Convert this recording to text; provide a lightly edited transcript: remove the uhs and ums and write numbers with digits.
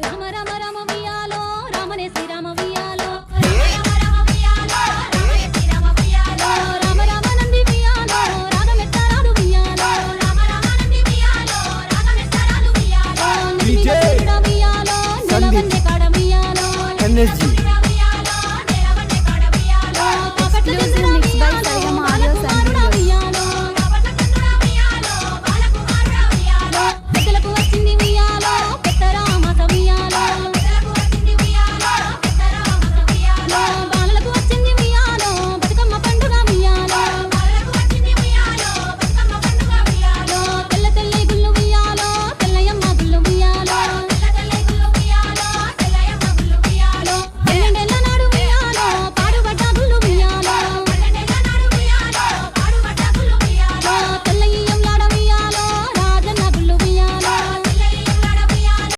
రామ రామ రామ వియాలో రామనే శ్రీరామ వియాలో రామ రామ నంది వియాలో రాగమెత్తరాదు వియాలో DJ వియాలో నెలవన్నే కాడ వియాలో ఎనర్జీ